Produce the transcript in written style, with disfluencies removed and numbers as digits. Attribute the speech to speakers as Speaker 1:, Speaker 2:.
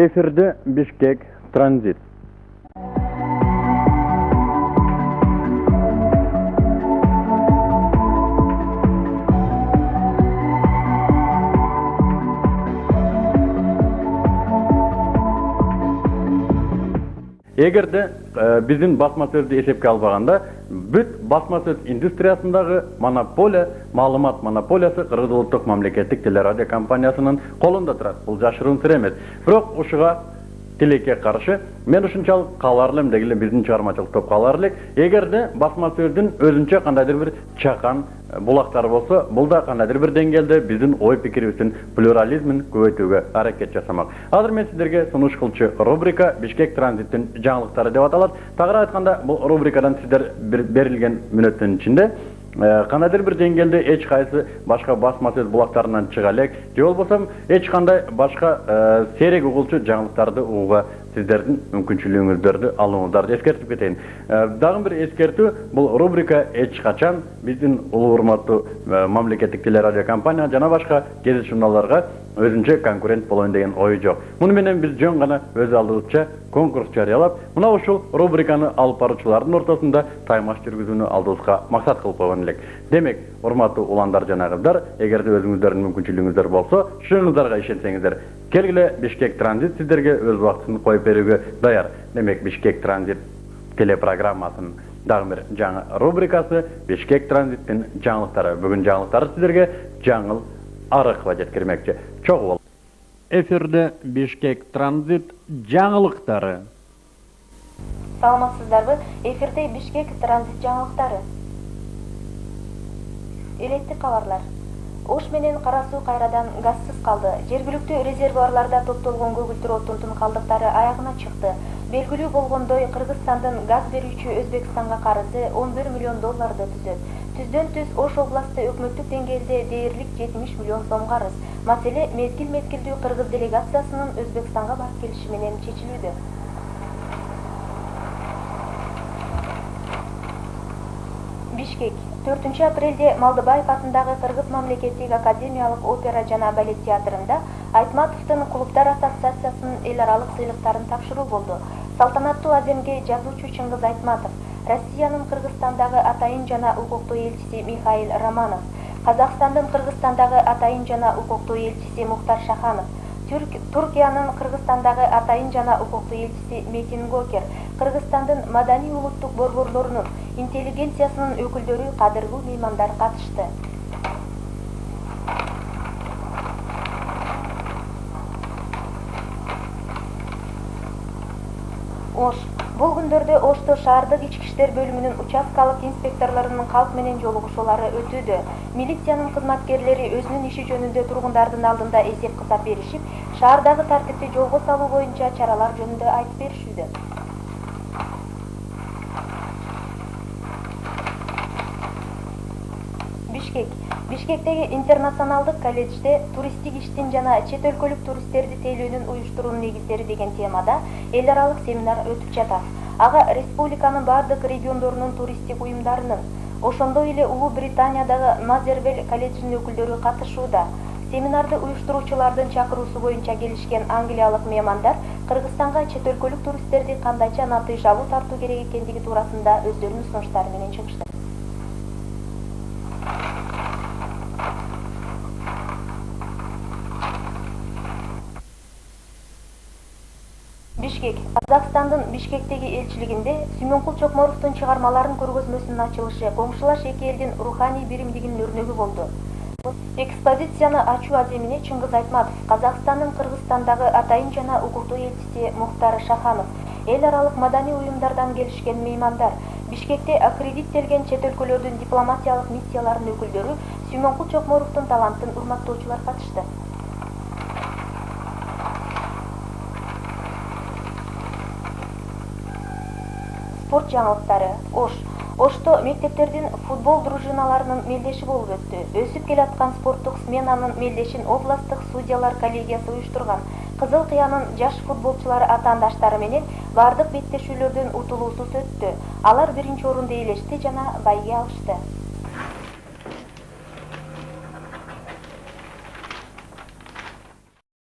Speaker 1: Эфирде Бишкек транзит. Эгерде биздин басма сөздү эсепке албаганда, бүт басма сөз индустриясындагы монополия, маалымат монополиясы Кыргыз Улуттук мамлекеттик телерадио компаниясынын колунда турат. Бул жашыруун сыр эмес. Бирок ушуга тилекке каршы мен ушунчалык каалар элем дегиле биздин чыгармачылык топ каалар элек. Эгерде басма сөздүн өзүнчө кандайдыр бир чакан булактары болсо, бул да кандайдыр бир деңгээлде биздин ой пикирибиздин плюрализмин көбөйтүүгө аракет жасамак. Азыр мен сиздерге сунуш кылчу рубрика Бишкек транзиттин жаңылыктары деп аталат. Тагыраак айтканда, бул рубрикадан сиздер берилген мүнөттүн ичинде кандайдыр бир деңгээлде эч кайсы башка басма сөз булактарынан чыга элек, же болбосо эч кандай башка сейрек угулчу жаңылыктарды угууга сиздердин мүмкүнчүлүгүңүздөрдү алууңуздарды эскертип кетейин. Дагы бир эскертүү, бул рубрика эч качан биздин улуу урматтуу мамлекеттик телерадио компания жана башка гезит журналдарга өзүнчө конкурент болоюн деген ой жок. Муну менен биз жөн гана өз алдыбызча конкурс жарыялап, мына ушул рубриканы алып баруучулардын ортосунда таймаш жүргүзүүнү алдыбызга максат кылып койгон элек. Демек, урматтуу уландар жана кыздар, эгерде өзүңүздөрдүн мүмкүнчүлүгүңүздөр болсо, ушуңуздарга ишенсеңиздер, келгиле Бишкек транзит сиздерге өз убактысын коюп берүүгө даяр. Демек, Бишкек транзит телепрограммасынын дагы бир жаңы рубрикасы Бишкек транзиттин жаңылыктары. Бүгүн жаңылыктарды сиздерге жаңыл арыкова жеткирмекчи. Чогуу бол. Эфирде Бишкек транзит жаңылыктары.
Speaker 2: Саламатсыздарбы? Эфирде Бишкек транзит жаңылыктары. Элеттик кабарлар. Ош менен Кара суу кайрадан газсыз калды. Жергиликтүү резервуарларда топтолгон көгүлтүр оттун калдыктары аягына чыкты. Белгилүү болгондой, Кыргызстандын газ берүүчү Өзбекстанга карызы 11 миллион долларды түзөт. Түздөн-түз Ош областы өкмөттүк деңгээлде дээрлик 70 миллион сом карыз. Маселе мезгил-мезгилдүү Кыргыз делегациясынын Өзбекстанга барып келиши менен чечилүүдө. Бишкек 4 апрелде Малдыбаев атындагы Кыргыз мамлекеттик академиялык опера жана балет театрында Айтматовдун клубдар ассоциациясынын эл аралык сыйлыктарын тапшыруу болду. Салтанаттуу аземге жазуучу Чыңгыз Айтматов, Россиянын Кыргызстандагы атайын жана укуктуу элчиси Михаил Романов, Казакстандын Кыргызстандагы атайын жана укуктуу элчиси Мухтар Шаханов, Түркиянын Кыргызстандагы атайын жана укуктуу элчиси Метин Гокер, Кыргызстандын маданий улуттук борборлорунун интеллигенциясынын өкүлдөрү, кадырлуу меймандар катышты. Ош. Бул күндөрдө Ошто шаардык ички иштер бөлүмүнүн участкалык инспекторлорунун калк менен жолугушуулары өтүүдө. Милициянын кызматкерлери өзүнүн иши жөнүндө тургундардын алдында эсеп-кытап беришип, шаардагы тартипти жолго салуу боюнча чаралар жөнүндө айтып беришүүдө. Бишкектеги интернационалдык колледжде туристтик иштин жана чет өлкөлүк туристтерди тейлөөнүн уюштуруунун негиздери деген темада эл аралык семинар өтүп жатат. Ага республиканын бардык региондорунун туристтик уюмдарынын, ошондой эле Улуу Британиядагы Мазервель колледжинин өкүлдөрү катышууда. Семинарды уюштуруучулардын чакыруусу боюнча келишкен англиялык меймандар Кыргызстанга чет өлкөлүк туристтерди кандайча натыйжалуу тартуу керек экендиги туурасында өздөрүнүн сунуштары менен чыгышты. Бишкек. Казакстандын Бишкектеги элчилигинде Сүймөнкул Чокморовдун чыгармаларын көргөзмөсүнүн ачылышы коңшулаш эки элдин руханий биримдигинин өрнөгү болду. Экспозицияны ачуу аземине Чыңгыз Айтматов, Казакстандын Кыргызстандагы атайын жана укуктуу элчиси Мухтар Шаханов, эл аралык маданий уюмдардан келишкен меймандар, Бишкекте аккредиттелген чет өлкөлөрдүн дипломатиялык миссияларынын өкүлдөрү, Сүймөнкул Чокморовдун талантын урматтоочулар катышты. Спорт жаңылыктары. Ош. Ошто мектептердин футбол дружиналарынын мелдеши болуп өттү. Өсүп келаткан спорттук сменанын мелдешин областтык судьялар коллегиясы уюштурган. Кызыл Кыянын жаш футболчулары атаандаштары менен бардык беттешүүлөрдөн утулуусуз өттү. Алар биринчи орунду ээлешти жана байге алышты.